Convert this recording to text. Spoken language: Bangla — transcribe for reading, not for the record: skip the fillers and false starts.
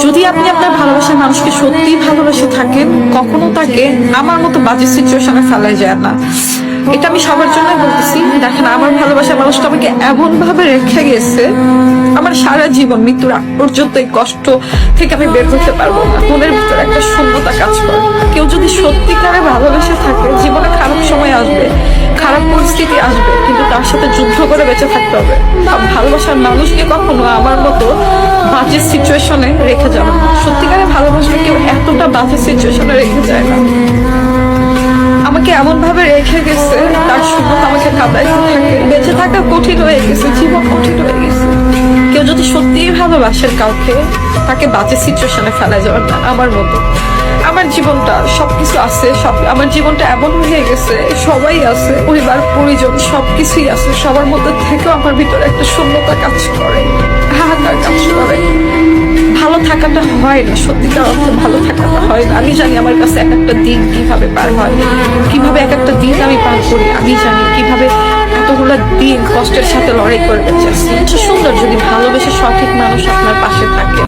যদি আপনি আপনার ভালোবাসার মানুষকে সত্যিই ভালোবেসে থাকেন, কখনো তাকে আমার মতো বাজে সিচুয়েশনে ফেলাই যায় না। এটা আমি সবার জন্যই বলতেছি। দেখেন, আমার ভালোবাসার মানুষটা আমাকে এমন ভাবে রেখে গেছে, আমার সারা জীবন মৃত্যুর আগ পর্যন্ত এই কষ্ট থেকে আমি বের হতে পারবো না। মনের ভিতরে একটা শূন্যতা কাজ করে। কেউ যদি সত্যিকারে ভালোবেসে থাকে, জীবনে খারাপ সময় আসবে, খারাপ পরিস্থিতি আসবে, কিন্তু তার সাথে যুদ্ধ করে বেঁচে থাকতে হবে। ভালোবাসার মানুষকে কখনো আমার মতো বাজে সিচুয়েশনে রেখে যাবে না। সত্যিকারে ভালোবাসলে কেউ এতটা বাজে সিচুয়েশনে রেখে যায় না। আমাকে এমন ভাবে রেখে গেছে, তার শূন্যতা আমাকে কাঁদাইতে থাকে। বেঁচে থাকা কঠিন হয়ে গেছে, জীবন কঠিন হয়ে গেছে। কেউ যদি সত্যিই ভালোবাসেন কাউকে, তাকে বাজে সিচুয়েশনে ফেলা যাবে না। আমার মতো আমার জীবনটা সবকিছু আছে, আমার জীবনটা এমন হয়ে গেছে, সবাই আছে, পরিবার পরিজন সবকিছুই আছে, সবার মধ্যে থেকেও আমার ভিতরে একটা শূন্যতা কাজ করে, হাহাকার কাজ করে। ভালো থাকাটা হয় না, সত্যিকার অর্থে ভালো থাকাটা হয় না। আমি জানি আমার কাছে এক একটা দিন কিভাবে পার হয়, কিভাবে এক একটা দিন আমি পার করি। আমি জানি কিভাবে এতগুলো দিন কষ্টের সাথে লড়াই করে বেঁচে আছি। সুন্দর যদি ভালোবেসে সঠিক মানুষ আপনার পাশে থাকে।